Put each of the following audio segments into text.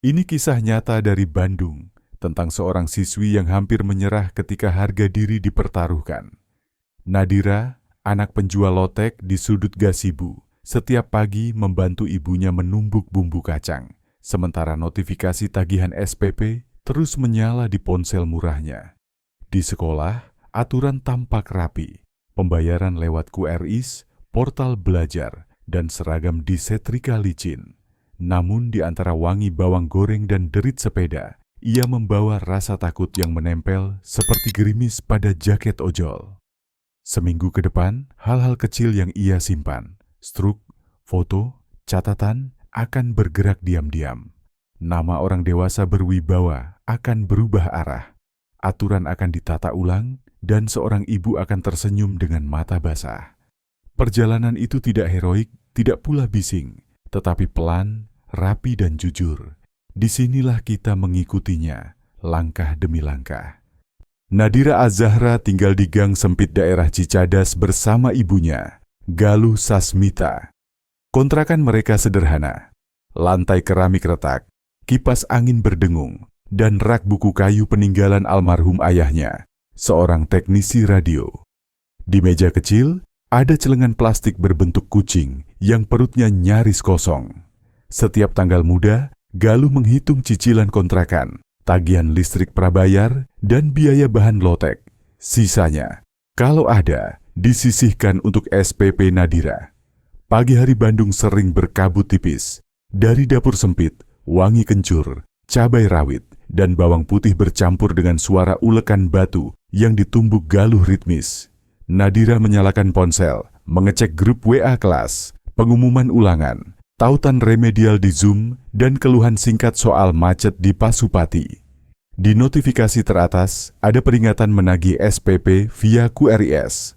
Ini kisah nyata dari Bandung tentang seorang siswi yang hampir menyerah ketika harga diri dipertaruhkan. Nadira, anak penjual lotek di sudut gasibu, setiap pagi membantu ibunya menumbuk bumbu kacang, sementara notifikasi tagihan SPP terus menyala di ponsel murahnya. Di sekolah, aturan tampak rapi, pembayaran lewat QRIS, portal belajar, dan seragam disetrika licin. Namun di antara wangi bawang goreng dan derit sepeda, ia membawa rasa takut yang menempel seperti gerimis pada jaket ojol. Seminggu ke depan, hal-hal kecil yang ia simpan, struk, foto, catatan, akan bergerak diam-diam. Nama orang dewasa berwibawa akan berubah arah. Aturan akan ditata ulang, dan seorang ibu akan tersenyum dengan mata basah. Perjalanan itu tidak heroik, tidak pula bising, tetapi pelan, rapi dan jujur. Disinilah kita mengikutinya, langkah demi langkah. Nadira Az-Zahra tinggal di gang sempit daerah Cicadas bersama ibunya, Galuh Sasmita. Kontrakan mereka sederhana, lantai keramik retak, kipas angin berdengung, dan rak buku kayu peninggalan almarhum ayahnya, seorang teknisi radio. Di meja kecil, ada celengan plastik berbentuk kucing yang perutnya nyaris kosong. Setiap tanggal muda, Galuh menghitung cicilan kontrakan, tagihan listrik prabayar, dan biaya bahan lotek. Sisanya, kalau ada, disisihkan untuk SPP Nadira. Pagi hari Bandung sering berkabut tipis. Dari dapur sempit, wangi kencur, cabai rawit, dan bawang putih bercampur dengan suara ulekan batu yang ditumbuk Galuh ritmis. Nadira menyalakan ponsel, mengecek grup WA kelas, pengumuman ulangan, tautan remedial di Zoom, dan keluhan singkat soal macet di Pasupati. Di notifikasi teratas, ada peringatan menagih SPP via QRIS.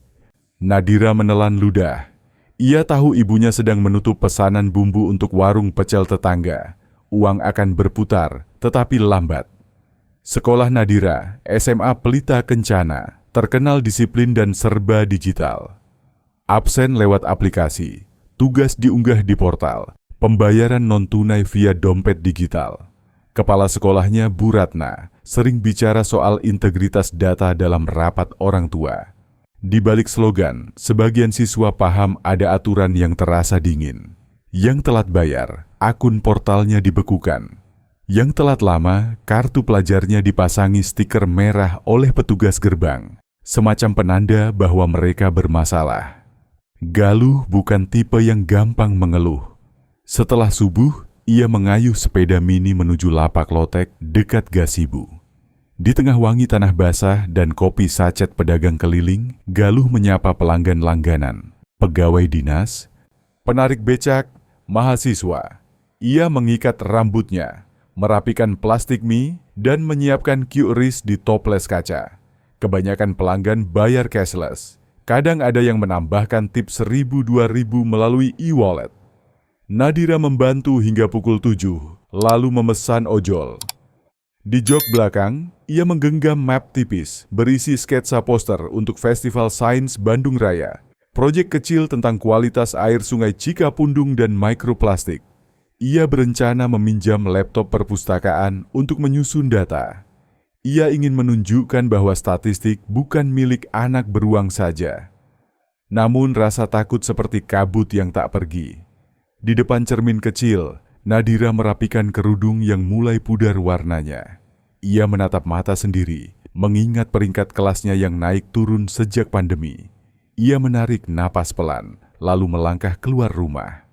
Nadira menelan ludah. Ia tahu ibunya sedang menutup pesanan bumbu untuk warung pecel tetangga. Uang akan berputar, tetapi lambat. Sekolah Nadira, SMA Pelita Kencana, terkenal disiplin dan serba digital. Absen lewat aplikasi, tugas diunggah di portal, pembayaran non-tunai via dompet digital. Kepala sekolahnya, Bu Ratna, sering bicara soal integritas data dalam rapat orang tua. Di balik slogan, sebagian siswa paham ada aturan yang terasa dingin. Yang telat bayar, akun portalnya dibekukan. Yang telat lama, kartu pelajarnya dipasangi stiker merah oleh petugas gerbang, semacam penanda bahwa mereka bermasalah. Galuh bukan tipe yang gampang mengeluh. Setelah subuh, ia mengayuh sepeda mini menuju lapak lotek dekat gasibu. Di tengah wangi tanah basah dan kopi sachet pedagang keliling, Galuh menyapa pelanggan langganan, pegawai dinas, penarik becak, mahasiswa. Ia mengikat rambutnya, merapikan plastik mie, dan menyiapkan QRIS di toples kaca. Kebanyakan pelanggan bayar cashless. Kadang ada yang menambahkan tip 1.000-2.000 melalui e-wallet. Nadira membantu hingga pukul 7, lalu memesan ojol. Di jok belakang, ia menggenggam map tipis berisi sketsa poster untuk Festival Sains Bandung Raya, proyek kecil tentang kualitas air sungai Cikapundung dan mikroplastik. Ia berencana meminjam laptop perpustakaan untuk menyusun data. Ia ingin menunjukkan bahwa statistik bukan milik anak beruang saja. Namun rasa takut seperti kabut yang tak pergi. Di depan cermin kecil, Nadira merapikan kerudung yang mulai pudar warnanya. Ia menatap mata sendiri, mengingat peringkat kelasnya yang naik turun sejak pandemi. Ia menarik napas pelan, lalu melangkah keluar rumah.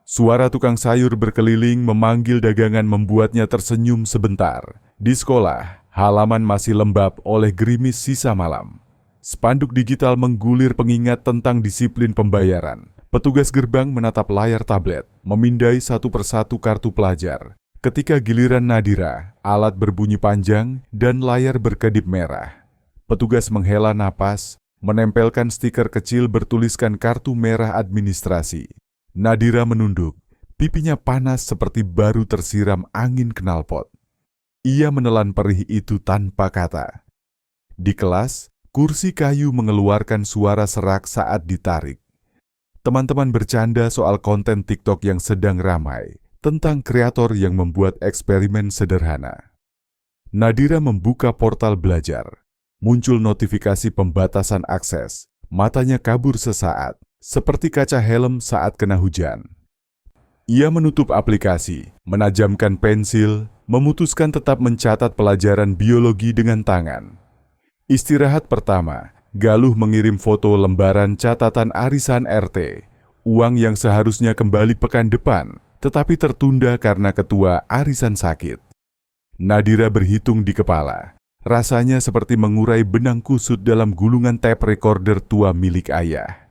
Suara tukang sayur berkeliling memanggil dagangan membuatnya tersenyum sebentar. Di sekolah, halaman masih lembab oleh gerimis sisa malam. Spanduk digital menggulir pengingat tentang disiplin pembayaran. Petugas gerbang menatap layar tablet, memindai satu persatu kartu pelajar. Ketika giliran Nadira, alat berbunyi panjang dan layar berkedip merah. Petugas menghela napas, menempelkan stiker kecil bertuliskan kartu merah administrasi. Nadira menunduk, pipinya panas seperti baru tersiram angin knalpot. Ia menelan perih itu tanpa kata. Di kelas, kursi kayu mengeluarkan suara serak saat ditarik. Teman-teman bercanda soal konten TikTok yang sedang ramai, tentang kreator yang membuat eksperimen sederhana. Nadira membuka portal belajar. Muncul notifikasi pembatasan akses. Matanya kabur sesaat, seperti kaca helm saat kena hujan. Ia menutup aplikasi, menajamkan pensil, memutuskan tetap mencatat pelajaran biologi dengan tangan. Istirahat pertama, Galuh mengirim foto lembaran catatan arisan RT, uang yang seharusnya kembali pekan depan, tetapi tertunda karena ketua arisan sakit. Nadira berhitung di kepala, rasanya seperti mengurai benang kusut dalam gulungan tape recorder tua milik ayah.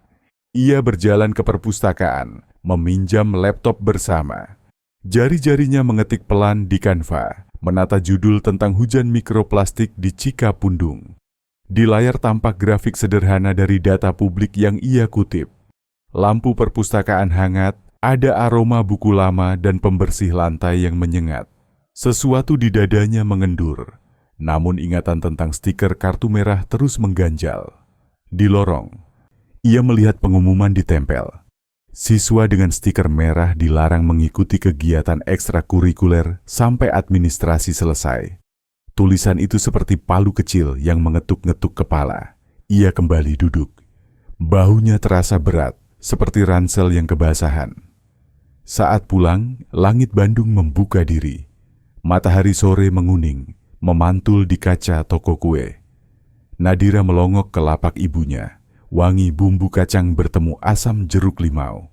Ia berjalan ke perpustakaan, meminjam laptop bersama. Jari-jarinya mengetik pelan di Canva, menata judul tentang hujan mikroplastik di Cikapundung. Di layar tampak grafik sederhana dari data publik yang ia kutip. Lampu perpustakaan hangat, ada aroma buku lama dan pembersih lantai yang menyengat. Sesuatu di dadanya mengendur, namun ingatan tentang stiker kartu merah terus mengganjal. Di lorong, ia melihat pengumuman ditempel. Siswa dengan stiker merah dilarang mengikuti kegiatan ekstrakurikuler sampai administrasi selesai. Tulisan itu seperti palu kecil yang mengetuk-ngetuk kepala. Ia kembali duduk. Bahunya terasa berat, seperti ransel yang kebasahan. Saat pulang, langit Bandung membuka diri. Matahari sore menguning, memantul di kaca toko kue. Nadira melongok ke lapak ibunya. Wangi bumbu kacang bertemu asam jeruk limau.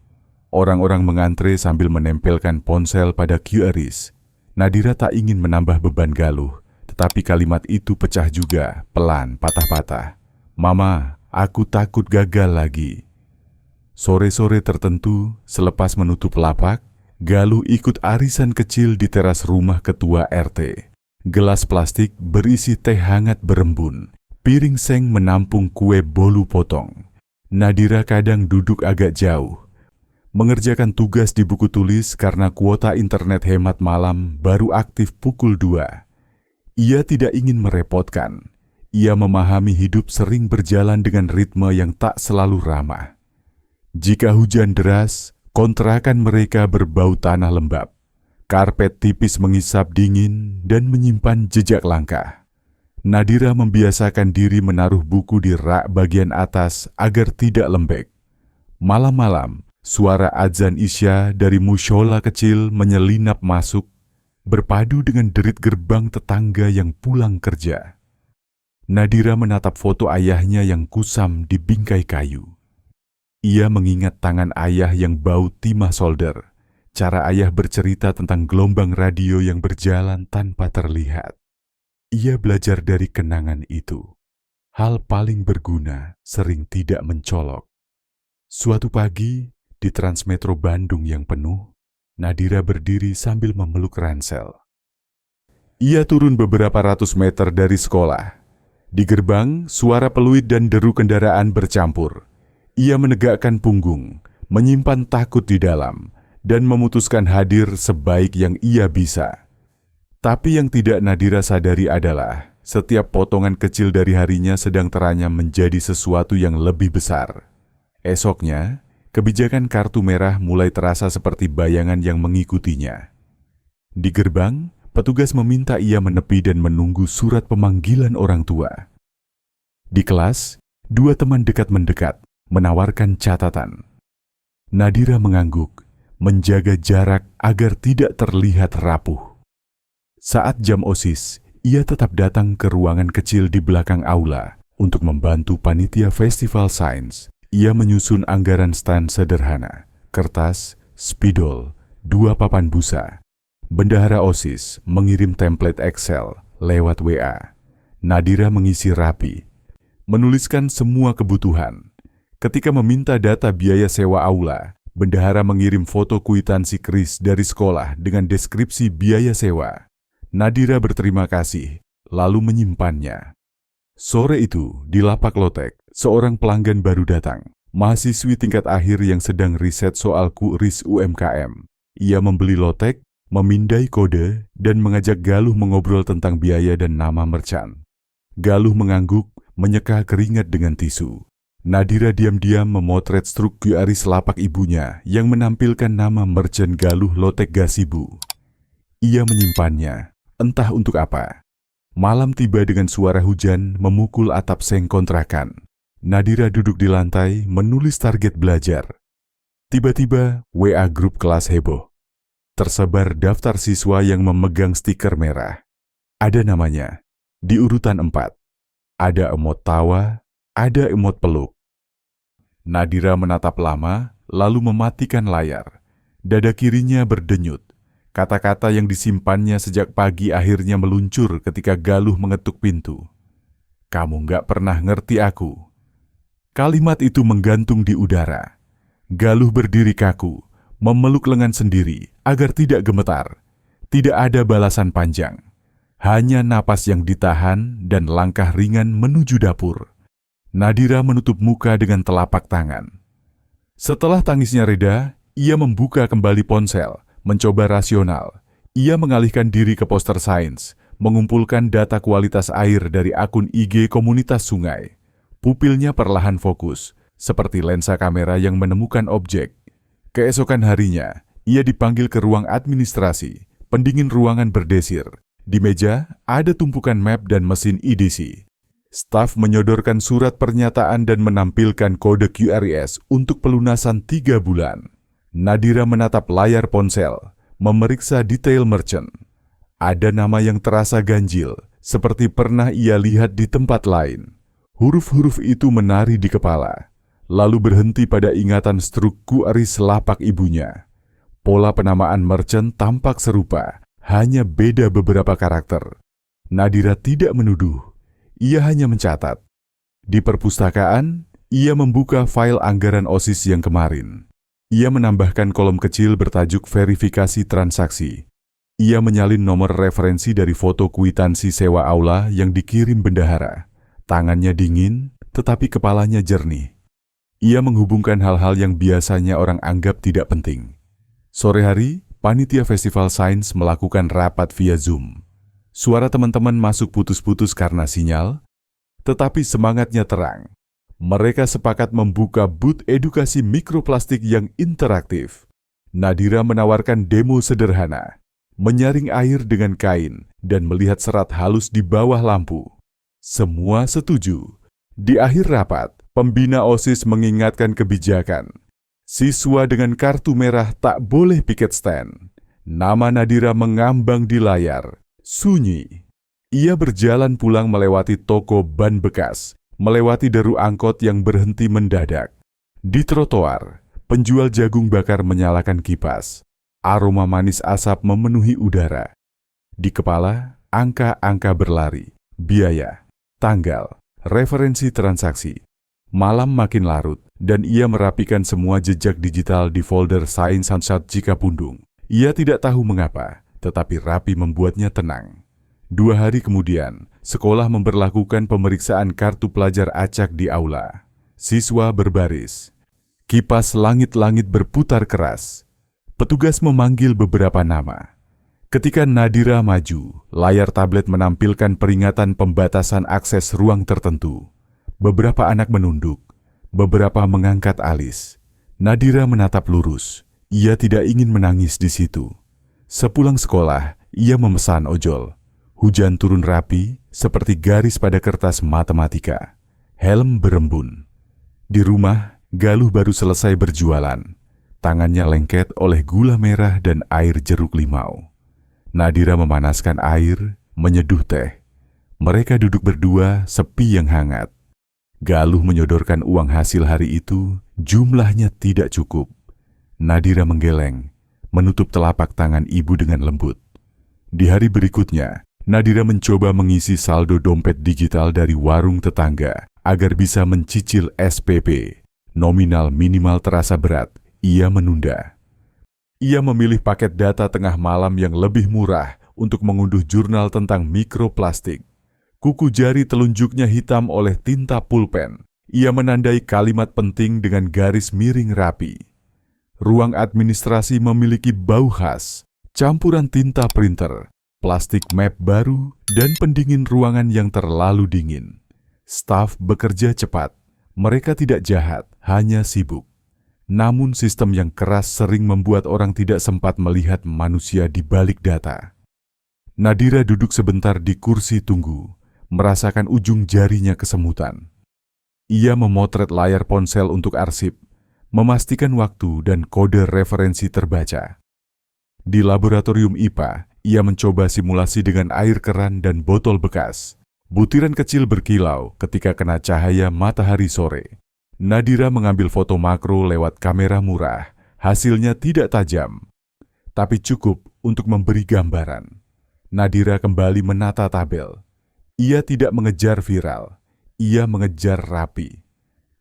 Orang-orang mengantre sambil menempelkan ponsel pada QRIS. Nadira tak ingin menambah beban Galuh, tetapi kalimat itu pecah juga, pelan, patah-patah. "Mama, aku takut gagal lagi." Sore-sore tertentu, selepas menutup lapak, Galuh ikut arisan kecil di teras rumah ketua RT. Gelas plastik berisi teh hangat berembun. Piring seng menampung kue bolu potong. Nadira kadang duduk agak jauh, mengerjakan tugas di buku tulis karena kuota internet hemat malam baru aktif pukul 2. Ia tidak ingin merepotkan. Ia memahami hidup sering berjalan dengan ritme yang tak selalu ramah. Jika hujan deras, kontrakan mereka berbau tanah lembab. Karpet tipis mengisap dingin dan menyimpan jejak langkah. Nadira membiasakan diri menaruh buku di rak bagian atas agar tidak lembek. Malam-malam, suara azan Isya dari mushola kecil menyelinap masuk, berpadu dengan derit gerbang tetangga yang pulang kerja. Nadira menatap foto ayahnya yang kusam di bingkai kayu. Ia mengingat tangan ayah yang bau timah solder, cara ayah bercerita tentang gelombang radio yang berjalan tanpa terlihat. Ia belajar dari kenangan itu. Hal paling berguna sering tidak mencolok. Suatu pagi, di Transmetro Bandung yang penuh, Nadira berdiri sambil memeluk ransel. Ia turun beberapa ratus meter dari sekolah. Di gerbang, suara peluit dan deru kendaraan bercampur. Ia menegakkan punggung, menyimpan takut di dalam, dan memutuskan hadir sebaik yang ia bisa. Tapi yang tidak Nadira sadari adalah setiap potongan kecil dari harinya sedang teranyam menjadi sesuatu yang lebih besar. Esoknya, kebijakan kartu merah mulai terasa seperti bayangan yang mengikutinya. Di gerbang, petugas meminta ia menepi dan menunggu surat pemanggilan orang tua. Di kelas, dua teman dekat mendekat, menawarkan catatan. Nadira mengangguk, menjaga jarak agar tidak terlihat rapuh. Saat jam OSIS, ia tetap datang ke ruangan kecil di belakang aula untuk membantu panitia festival sains. Ia menyusun anggaran stand sederhana, kertas, spidol, 2 papan busa. Bendahara OSIS mengirim template Excel lewat WA. Nadira mengisi rapi, menuliskan semua kebutuhan. Ketika meminta data biaya sewa aula, bendahara mengirim foto kwitansi kris dari sekolah dengan deskripsi biaya sewa. Nadira berterima kasih, lalu menyimpannya. Sore itu, di lapak lotek, seorang pelanggan baru datang. Mahasiswi tingkat akhir yang sedang riset soal QRIS UMKM. Ia membeli lotek, memindai kode, dan mengajak Galuh mengobrol tentang biaya dan nama merchant. Galuh mengangguk, menyeka keringat dengan tisu. Nadira diam-diam memotret struk QRIS lapak ibunya yang menampilkan nama merchant Galuh Lotek Gasibu. Ia menyimpannya, entah untuk apa. Malam tiba dengan suara hujan memukul atap seng kontrakan. Nadira duduk di lantai menulis target belajar. Tiba-tiba WA grup kelas heboh. Tersebar daftar siswa yang memegang stiker merah. Ada namanya, di urutan 4. Ada emot tawa, ada emot peluk. Nadira menatap lama, lalu mematikan layar. Dada kirinya berdenyut. Kata-kata yang disimpannya sejak pagi akhirnya meluncur ketika Galuh mengetuk pintu. "Kamu nggak pernah ngerti aku." Kalimat itu menggantung di udara. Galuh berdiri kaku, memeluk lengan sendiri agar tidak gemetar. Tidak ada balasan panjang. Hanya napas yang ditahan dan langkah ringan menuju dapur. Nadira menutup muka dengan telapak tangan. Setelah tangisnya reda, ia membuka kembali ponsel, mencoba rasional. Ia mengalihkan diri ke poster sains, mengumpulkan data kualitas air dari akun IG komunitas sungai. Pupilnya perlahan fokus, seperti lensa kamera yang menemukan objek. Keesokan harinya, ia dipanggil ke ruang administrasi, pendingin ruangan berdesir. Di meja, ada tumpukan map dan mesin EDC. Staf menyodorkan surat pernyataan dan menampilkan kode QRIS untuk pelunasan 3 bulan. Nadira menatap layar ponsel, memeriksa detail merchant. Ada nama yang terasa ganjil, seperti pernah ia lihat di tempat lain. Huruf-huruf itu menari di kepala, lalu berhenti pada ingatan struk QRIS lapak ibunya. Pola penamaan merchant tampak serupa, hanya beda beberapa karakter. Nadira tidak menuduh. Ia hanya mencatat. Di perpustakaan, ia membuka file anggaran OSIS yang kemarin. Ia menambahkan kolom kecil bertajuk verifikasi transaksi. Ia menyalin nomor referensi dari foto kwitansi sewa aula yang dikirim bendahara. Tangannya dingin, tetapi kepalanya jernih. Ia menghubungkan hal-hal yang biasanya orang anggap tidak penting. Sore hari, panitia Festival Sains melakukan rapat via Zoom. Suara teman-teman masuk putus-putus karena sinyal, tetapi semangatnya terang. Mereka sepakat membuka booth edukasi mikroplastik yang interaktif. Nadira menawarkan demo sederhana, menyaring air dengan kain dan melihat serat halus di bawah lampu. Semua setuju. Di akhir rapat, pembina OSIS mengingatkan kebijakan. Siswa dengan kartu merah tak boleh piket stand. Nama Nadira mengambang di layar. Sunyi. Ia berjalan pulang melewati toko ban bekas, melewati deru angkot yang berhenti mendadak. Di trotoar, penjual jagung bakar menyalakan kipas. Aroma manis asap memenuhi udara. Di kepala, angka-angka berlari. Biaya, tanggal, referensi transaksi. Malam makin larut, dan ia merapikan semua jejak digital di folder Sains Hansat Cikapundung. Ia tidak tahu mengapa, tetapi rapi membuatnya tenang. 2 hari kemudian, sekolah memberlakukan pemeriksaan kartu pelajar acak di aula. Siswa berbaris. Kipas langit-langit berputar keras. Petugas memanggil beberapa nama. Ketika Nadira maju, layar tablet menampilkan peringatan pembatasan akses ruang tertentu. Beberapa anak menunduk, beberapa mengangkat alis. Nadira menatap lurus. Ia tidak ingin menangis di situ. Sepulang sekolah, ia memesan ojol. Hujan turun rapi, seperti garis pada kertas matematika. Helm berembun. Di rumah, Galuh baru selesai berjualan. Tangannya lengket oleh gula merah dan air jeruk limau. Nadira memanaskan air, menyeduh teh. Mereka duduk berdua, sepi yang hangat. Galuh menyodorkan uang hasil hari itu, jumlahnya tidak cukup. Nadira menggeleng, menutup telapak tangan ibu dengan lembut. Di hari berikutnya, Nadira mencoba mengisi saldo dompet digital dari warung tetangga agar bisa mencicil SPP. Nominal minimal terasa berat, ia menunda. Ia memilih paket data tengah malam yang lebih murah untuk mengunduh jurnal tentang mikroplastik. Kuku jari telunjuknya hitam oleh tinta pulpen. Ia menandai kalimat penting dengan garis miring rapi. Ruang administrasi memiliki bau khas, campuran tinta printer, plastik map baru, dan pendingin ruangan yang terlalu dingin. Staf bekerja cepat, Mereka tidak jahat, hanya sibuk. Namun sistem yang keras sering membuat orang tidak sempat melihat manusia di balik data. Nadira duduk sebentar di kursi tunggu, merasakan ujung jarinya kesemutan. Ia memotret layar ponsel untuk arsip, memastikan waktu dan kode referensi terbaca. Di laboratorium IPA, ia mencoba simulasi dengan air keran dan botol bekas. Butiran kecil berkilau ketika kena cahaya matahari sore. Nadira mengambil foto makro lewat kamera murah. Hasilnya tidak tajam, tapi cukup untuk memberi gambaran. Nadira kembali menata tabel. Ia tidak mengejar viral, ia mengejar rapi.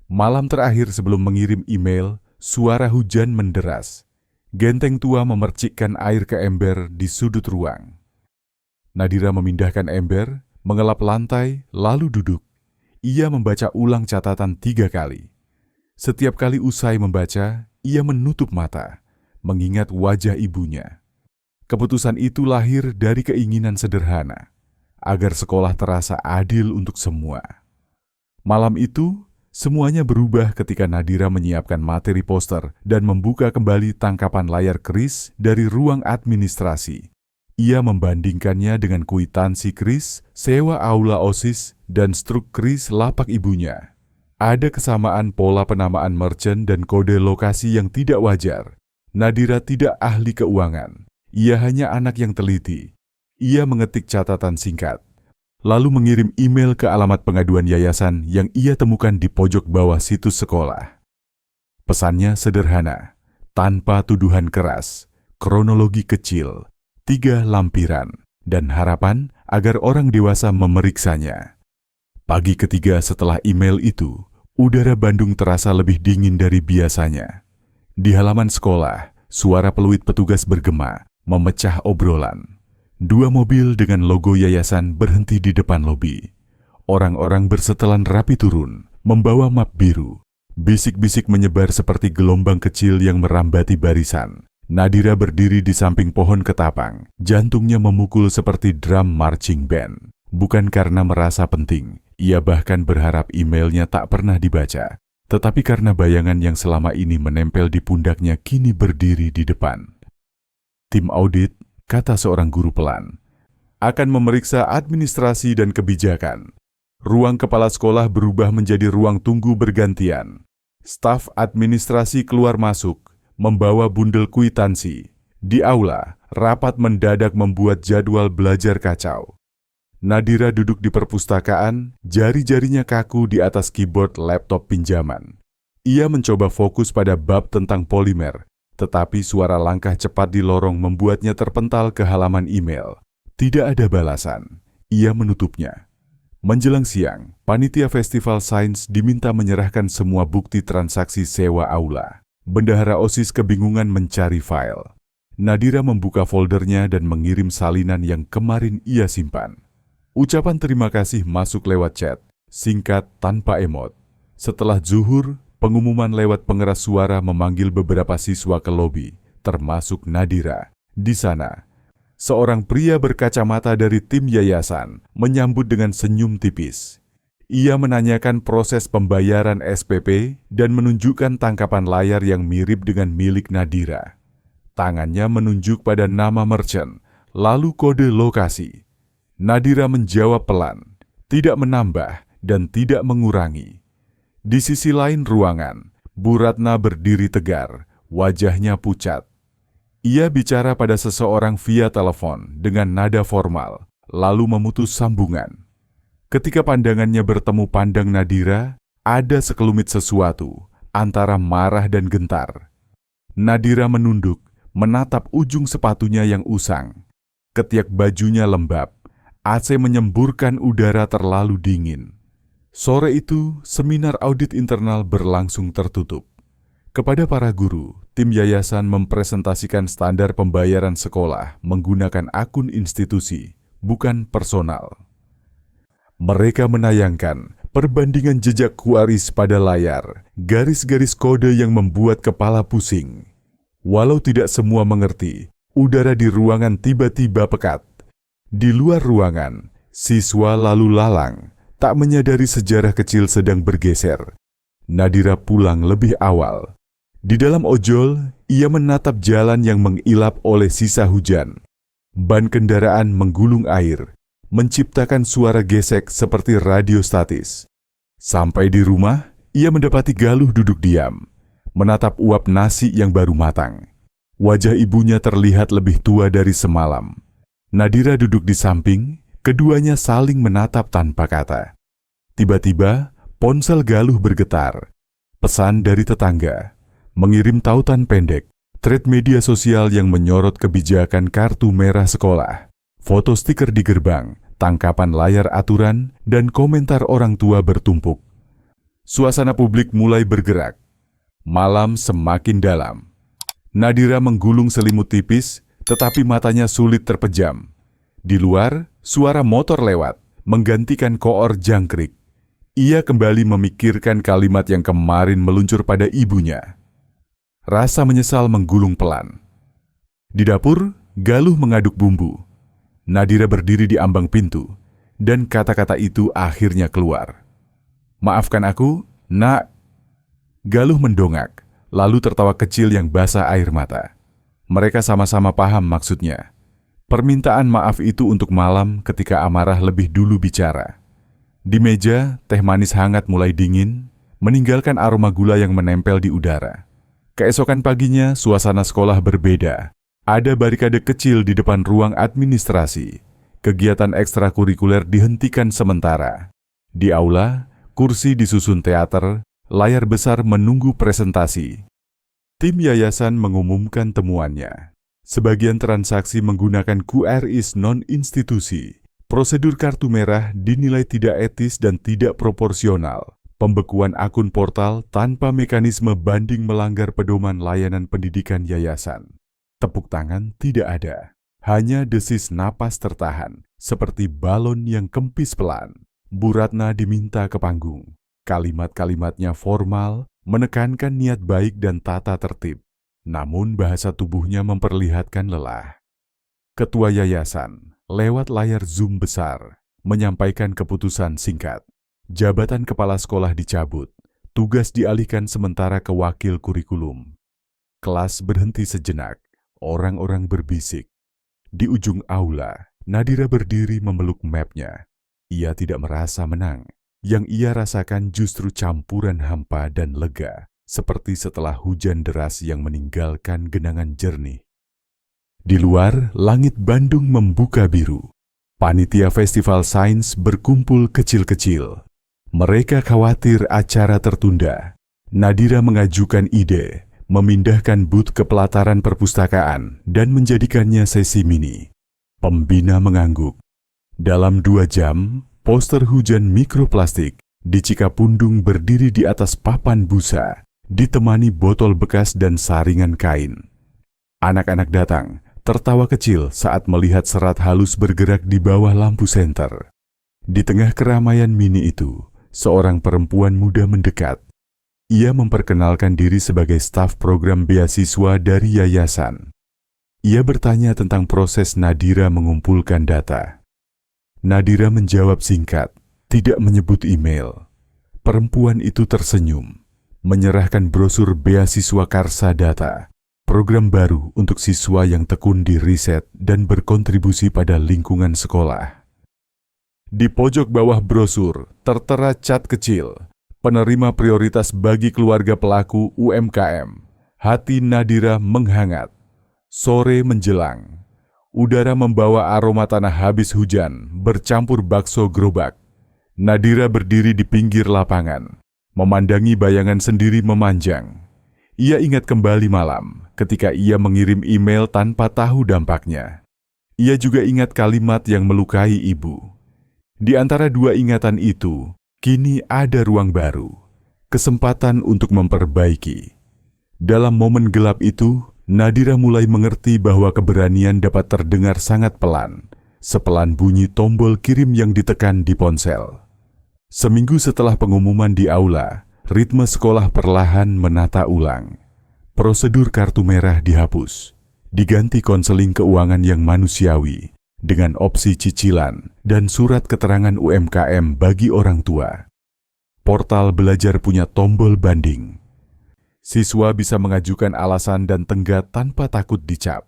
Malam terakhir sebelum mengirim email, suara hujan menderas. Genteng tua memercikkan air ke ember di sudut ruang. Nadira memindahkan ember, mengelap lantai, lalu duduk. Ia membaca ulang catatan 3 kali. Setiap kali usai membaca, ia menutup mata, mengingat wajah ibunya. Keputusan itu lahir dari keinginan sederhana, agar sekolah terasa adil untuk semua. Malam itu, semuanya berubah ketika Nadira menyiapkan materi poster dan membuka kembali tangkapan layar keris dari ruang administrasi. Ia membandingkannya dengan kwitansi keris, sewa aula OSIS, dan struk keris lapak ibunya. Ada kesamaan pola penamaan merchant dan kode lokasi yang tidak wajar. Nadira tidak ahli keuangan. Ia hanya anak yang teliti. Ia mengetik catatan singkat, lalu mengirim email ke alamat pengaduan yayasan yang ia temukan di pojok bawah situs sekolah. Pesannya sederhana, tanpa tuduhan keras, kronologi kecil, 3 lampiran, dan harapan agar orang dewasa memeriksanya. Pagi ketiga setelah email itu, udara Bandung terasa lebih dingin dari biasanya. Di halaman sekolah, suara peluit petugas bergema, memecah obrolan. 2 mobil dengan logo yayasan berhenti di depan lobi. Orang-orang bersetelan rapi turun, membawa map biru. Bisik-bisik menyebar seperti gelombang kecil yang merambati barisan. Nadira berdiri di samping pohon ketapang. Jantungnya memukul seperti drum marching band. Bukan karena merasa penting, ia bahkan berharap emailnya tak pernah dibaca. Tetapi karena bayangan yang selama ini menempel di pundaknya kini berdiri di depan. Tim audit, kata seorang guru pelan, akan memeriksa administrasi dan kebijakan. Ruang kepala sekolah berubah menjadi ruang tunggu bergantian. Staf administrasi keluar masuk, membawa bundel kwitansi. Di aula, rapat mendadak membuat jadwal belajar kacau. Nadira duduk di perpustakaan, jari-jarinya kaku di atas keyboard laptop pinjaman. Ia mencoba fokus pada bab tentang polimer, tetapi suara langkah cepat di lorong membuatnya terpental ke halaman email. Tidak ada balasan. Ia menutupnya. Menjelang siang, panitia Festival Sains diminta menyerahkan semua bukti transaksi sewa aula. Bendahara OSIS kebingungan mencari file. Nadira membuka foldernya dan mengirim salinan yang kemarin ia simpan. Ucapan terima kasih masuk lewat chat, singkat tanpa emot. Setelah zuhur, pengumuman lewat pengeras suara memanggil beberapa siswa ke lobi, termasuk Nadira. Di sana, seorang pria berkacamata dari tim yayasan menyambut dengan senyum tipis. Ia menanyakan proses pembayaran SPP dan menunjukkan tangkapan layar yang mirip dengan milik Nadira. Tangannya menunjuk pada nama merchant, lalu kode lokasi. Nadira menjawab pelan, tidak menambah dan tidak mengurangi. Di sisi lain ruangan, Bu Ratna berdiri tegar, wajahnya pucat. Ia bicara pada seseorang via telepon dengan nada formal, lalu memutus sambungan. Ketika pandangannya bertemu pandang Nadira, ada sekelumit sesuatu antara marah dan gentar. Nadira menunduk, menatap ujung sepatunya yang usang. Ketiak bajunya lembab, AC menyemburkan udara terlalu dingin. Sore itu, seminar audit internal berlangsung tertutup. Kepada para guru, tim yayasan mempresentasikan standar pembayaran sekolah menggunakan akun institusi, bukan personal. Mereka menayangkan perbandingan jejak QRIS pada layar, garis-garis kode yang membuat kepala pusing. Walau tidak semua mengerti, udara di ruangan tiba-tiba pekat. Di luar ruangan, siswa lalu lalang, tak menyadari sejarah kecil sedang bergeser. Nadira pulang lebih awal. Di dalam ojol, ia menatap jalan yang mengilap oleh sisa hujan. Ban kendaraan menggulung air, menciptakan suara gesek seperti radio statis. Sampai di rumah, ia mendapati Galuh duduk diam, menatap uap nasi yang baru matang. Wajah ibunya terlihat lebih tua dari semalam. Nadira duduk di samping, keduanya saling menatap tanpa kata. Tiba-tiba, ponsel Galuh bergetar. Pesan dari tetangga, mengirim tautan pendek, thread media sosial yang menyorot kebijakan kartu merah sekolah, foto stiker di gerbang, tangkapan layar aturan, dan komentar orang tua bertumpuk. Suasana publik mulai bergerak. Malam semakin dalam. Nadira menggulung selimut tipis, tetapi matanya sulit terpejam. Di luar, suara motor lewat, menggantikan koor jangkrik. Ia kembali memikirkan kalimat yang kemarin meluncur pada ibunya. Rasa menyesal menggulung pelan. Di dapur, Galuh mengaduk bumbu. Nadira berdiri di ambang pintu, dan kata-kata itu akhirnya keluar. "Maafkan aku, Nak." Galuh mendongak, lalu tertawa kecil yang basah air mata. Mereka sama-sama paham maksudnya. Permintaan maaf itu untuk malam ketika amarah lebih dulu bicara. Di meja, teh manis hangat mulai dingin, meninggalkan aroma gula yang menempel di udara. Keesokan paginya, suasana sekolah berbeda. Ada barikade kecil di depan ruang administrasi. Kegiatan ekstrakurikuler dihentikan sementara. Di aula, kursi disusun teater, layar besar menunggu presentasi. Tim yayasan mengumumkan temuannya. Sebagian transaksi menggunakan QRIS non-institusi. Prosedur kartu merah dinilai tidak etis dan tidak proporsional. Pembekuan akun portal tanpa mekanisme banding melanggar pedoman layanan pendidikan yayasan. Tepuk tangan tidak ada. Hanya desis napas tertahan, seperti balon yang kempis pelan. Bu Ratna diminta ke panggung. Kalimat-kalimatnya formal, menekankan niat baik dan tata tertib. Namun bahasa tubuhnya memperlihatkan lelah. Ketua yayasan, lewat layar Zoom besar, menyampaikan keputusan singkat. Jabatan kepala sekolah dicabut, tugas dialihkan sementara ke wakil kurikulum. Kelas berhenti sejenak, orang-orang berbisik. Di ujung aula, Nadira berdiri memeluk mapnya. Ia tidak merasa menang. Yang ia rasakan justru campuran hampa dan lega, seperti setelah hujan deras yang meninggalkan genangan jernih. Di luar, langit Bandung membuka biru. Panitia Festival Sains berkumpul kecil-kecil. Mereka khawatir acara tertunda. Nadira mengajukan ide, memindahkan booth ke pelataran perpustakaan dan menjadikannya sesi mini. Pembina mengangguk. Dalam 2 jam, poster hujan mikroplastik di Cikapundung berdiri di atas papan busa, ditemani botol bekas dan saringan kain. Anak-anak datang, tertawa kecil saat melihat serat halus bergerak di bawah lampu senter. Di tengah keramaian mini itu, seorang perempuan muda mendekat. Ia memperkenalkan diri sebagai staf program beasiswa dari yayasan. Ia bertanya tentang proses Nadira mengumpulkan data. Nadira menjawab singkat, tidak menyebut email. Perempuan itu tersenyum, menyerahkan brosur beasiswa Karsa Data, program baru untuk siswa yang tekun di riset dan berkontribusi pada lingkungan sekolah. Di pojok bawah brosur tertera cat kecil, penerima prioritas bagi keluarga pelaku UMKM. Hati Nadira menghangat. Sore menjelang. Udara membawa aroma tanah habis hujan, bercampur bakso gerobak. Nadira berdiri di pinggir lapangan, memandangi bayangan sendiri memanjang. Ia ingat kembali malam, ketika ia mengirim email tanpa tahu dampaknya. Ia juga ingat kalimat yang melukai ibu. Di antara 2 ingatan itu, kini ada ruang baru, kesempatan untuk memperbaiki. Dalam momen gelap itu, Nadira mulai mengerti bahwa keberanian dapat terdengar sangat pelan, sepelan bunyi tombol kirim yang ditekan di ponsel. Seminggu setelah pengumuman di aula, ritme sekolah perlahan menata ulang. Prosedur kartu merah dihapus, diganti konseling keuangan yang manusiawi, dengan opsi cicilan dan surat keterangan UMKM bagi orang tua. Portal belajar punya tombol banding. Siswa bisa mengajukan alasan dan tenggat tanpa takut dicap.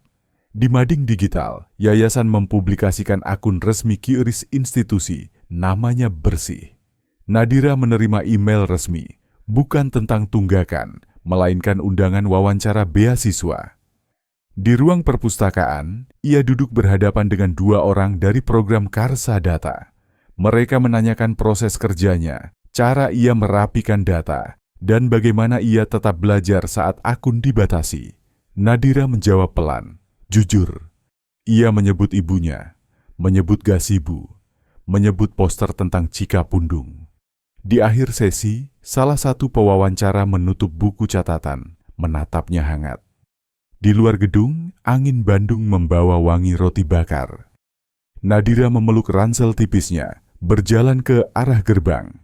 Di Mading Digital, yayasan mempublikasikan akun resmi QRIS institusi, namanya Bersih. Nadira menerima email resmi, bukan tentang tunggakan, melainkan undangan wawancara beasiswa. Di ruang perpustakaan, ia duduk berhadapan dengan 2 orang dari program Karsa Data. Mereka menanyakan proses kerjanya, cara ia merapikan data, dan bagaimana ia tetap belajar saat akun dibatasi. Nadira menjawab pelan, jujur. Ia menyebut ibunya, menyebut Gasibu, menyebut poster tentang Cikapundung. Di akhir sesi, salah satu pewawancara menutup buku catatan, menatapnya hangat. Di luar gedung, angin Bandung membawa wangi roti bakar. Nadira memeluk ransel tipisnya, berjalan ke arah gerbang.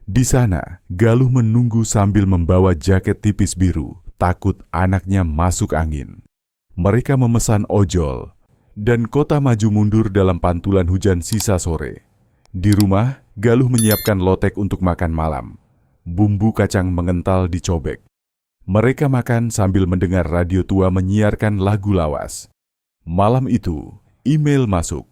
Di sana, Galuh menunggu sambil membawa jaket tipis biru, takut anaknya masuk angin. Mereka memesan ojol, dan kota maju mundur dalam pantulan hujan sisa sore. Di rumah, Galuh menyiapkan lotek untuk makan malam. Bumbu kacang mengental dicobek. Mereka makan sambil mendengar radio tua menyiarkan lagu lawas. Malam itu, email masuk.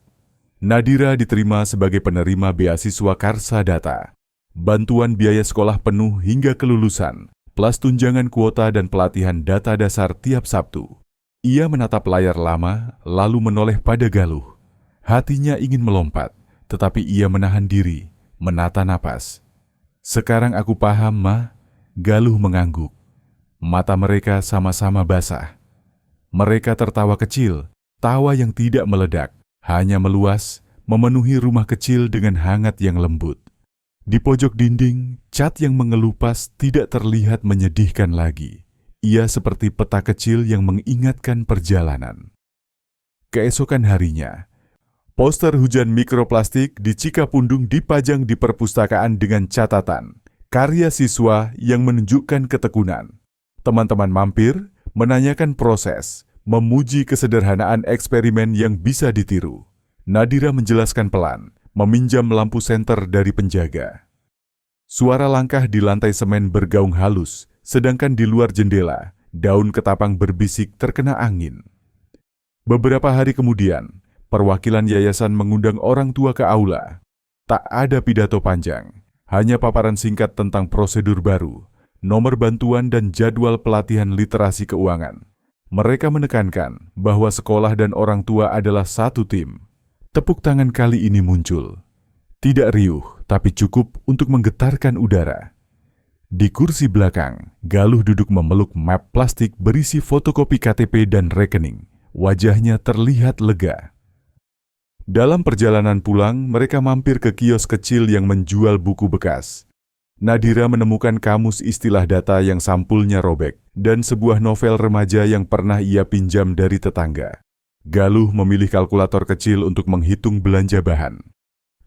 Nadira diterima sebagai penerima beasiswa Karsa Data. Bantuan biaya sekolah penuh hingga kelulusan, plus tunjangan kuota dan pelatihan data dasar tiap Sabtu. Ia menatap layar lama, lalu menoleh pada Galuh. Hatinya ingin melompat, tetapi ia menahan diri, menata napas. Sekarang aku paham, Ma. Galuh mengangguk. Mata mereka sama-sama basah. Mereka tertawa kecil, tawa yang tidak meledak, hanya meluas, memenuhi rumah kecil dengan hangat yang lembut. Di pojok dinding, cat yang mengelupas tidak terlihat menyedihkan lagi. Ia seperti peta kecil yang mengingatkan perjalanan. Keesokan harinya, poster hujan mikroplastik di Cikapundung dipajang di perpustakaan dengan catatan, karya siswa yang menunjukkan ketekunan. Teman-teman mampir, menanyakan proses, memuji kesederhanaan eksperimen yang bisa ditiru. Nadira menjelaskan pelan, meminjam lampu senter dari penjaga. Suara langkah di lantai semen bergaung halus, sedangkan di luar jendela, daun ketapang berbisik terkena angin. Beberapa hari kemudian, perwakilan yayasan mengundang orang tua ke aula. Tak ada pidato panjang, hanya paparan singkat tentang prosedur baru, nomor bantuan dan jadwal pelatihan literasi keuangan. Mereka menekankan bahwa sekolah dan orang tua adalah satu tim. Tepuk tangan kali ini muncul. Tidak riuh, tapi cukup untuk menggetarkan udara. Di kursi belakang, Galuh duduk memeluk map plastik berisi fotokopi KTP dan rekening. Wajahnya terlihat lega. Dalam perjalanan pulang, mereka mampir ke kios kecil yang menjual buku bekas. Nadira menemukan kamus istilah data yang sampulnya robek, dan sebuah novel remaja yang pernah ia pinjam dari tetangga. Galuh memilih kalkulator kecil untuk menghitung belanja bahan.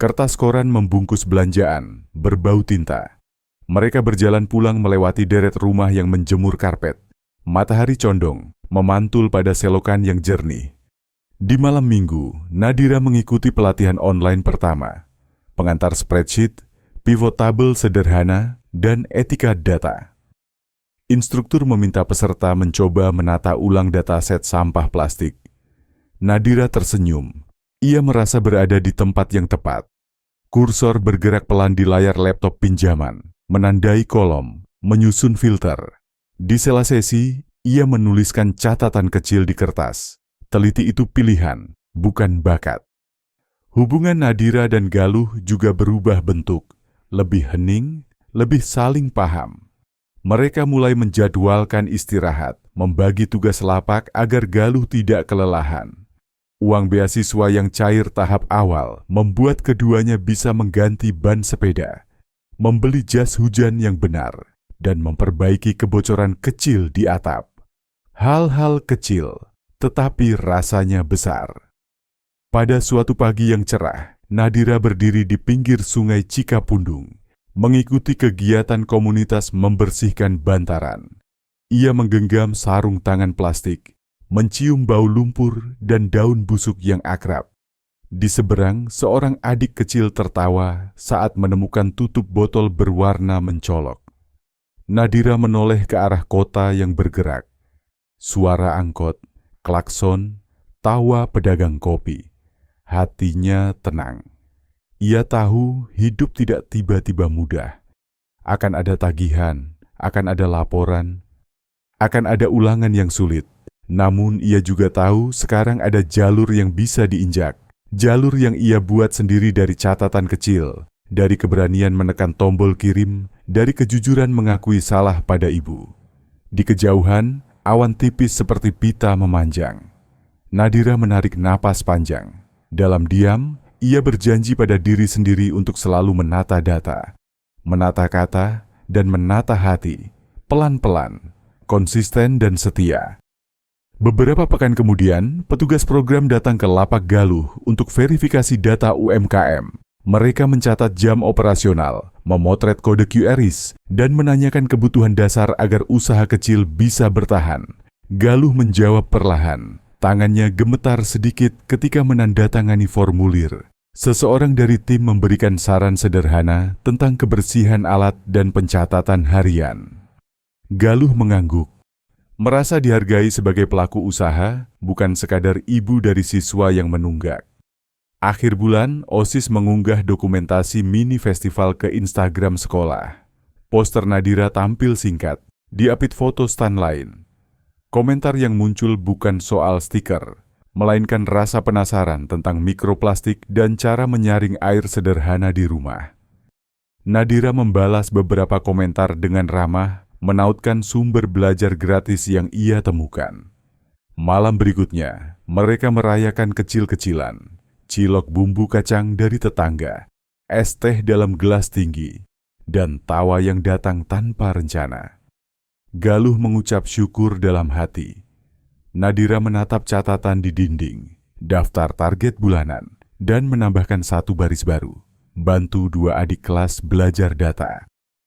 Kertas koran membungkus belanjaan, berbau tinta. Mereka berjalan pulang melewati deret rumah yang menjemur karpet. Matahari condong, memantul pada selokan yang jernih. Di malam minggu, Nadira mengikuti pelatihan online pertama. Pengantar spreadsheet, pivot table sederhana, dan etika data. Instruktur meminta peserta mencoba menata ulang dataset sampah plastik. Nadira tersenyum. Ia merasa berada di tempat yang tepat. Kursor bergerak pelan di layar laptop pinjaman, menandai kolom, menyusun filter. Di sela sesi, ia menuliskan catatan kecil di kertas. Teliti itu pilihan, bukan bakat. Hubungan Nadira dan Galuh juga berubah bentuk, lebih hening, lebih saling paham. Mereka mulai menjadwalkan istirahat, membagi tugas lapak agar Galuh tidak kelelahan. Uang beasiswa yang cair tahap awal membuat keduanya bisa mengganti ban sepeda, membeli jas hujan yang benar, dan memperbaiki kebocoran kecil di atap. Hal-hal kecil, tetapi rasanya besar. Pada suatu pagi yang cerah, Nadira berdiri di pinggir sungai Cikapundung, mengikuti kegiatan komunitas membersihkan bantaran. Ia menggenggam sarung tangan plastik, mencium bau lumpur dan daun busuk yang akrab. Di seberang, seorang adik kecil tertawa saat menemukan tutup botol berwarna mencolok. Nadira menoleh ke arah kota yang bergerak. Suara angkot, klakson, tawa pedagang kopi. Hatinya tenang. Ia tahu hidup tidak tiba-tiba mudah. Akan ada tagihan, akan ada laporan, akan ada ulangan yang sulit. Namun ia juga tahu sekarang ada jalur yang bisa diinjak. Jalur yang ia buat sendiri dari catatan kecil, dari keberanian menekan tombol kirim, dari kejujuran mengakui salah pada ibu. Di kejauhan, awan tipis seperti pita memanjang. Nadira menarik napas panjang. Dalam diam, ia berjanji pada diri sendiri untuk selalu menata data, menata kata, dan menata hati, pelan-pelan, konsisten dan setia. Beberapa pekan kemudian, petugas program datang ke Lapak Galuh untuk verifikasi data UMKM. Mereka mencatat jam operasional, memotret kode QRIS, dan menanyakan kebutuhan dasar agar usaha kecil bisa bertahan. Galuh menjawab perlahan. Tangannya gemetar sedikit ketika menandatangani formulir. Seseorang dari tim memberikan saran sederhana tentang kebersihan alat dan pencatatan harian. Galuh mengangguk. Merasa dihargai sebagai pelaku usaha, bukan sekadar ibu dari siswa yang menunggak. Akhir bulan, OSIS mengunggah dokumentasi mini festival ke Instagram sekolah. Poster Nadira tampil singkat, diapit foto stan lain. Komentar yang muncul bukan soal stiker, melainkan rasa penasaran tentang mikroplastik dan cara menyaring air sederhana di rumah. Nadira membalas beberapa komentar dengan ramah, menautkan sumber belajar gratis yang ia temukan. Malam berikutnya, mereka merayakan kecil-kecilan, cilok bumbu kacang dari tetangga, es teh dalam gelas tinggi, dan tawa yang datang tanpa rencana. Galuh mengucap syukur dalam hati. Nadira menatap catatan di dinding, daftar target bulanan, dan menambahkan satu baris baru. Bantu 2 adik kelas belajar data.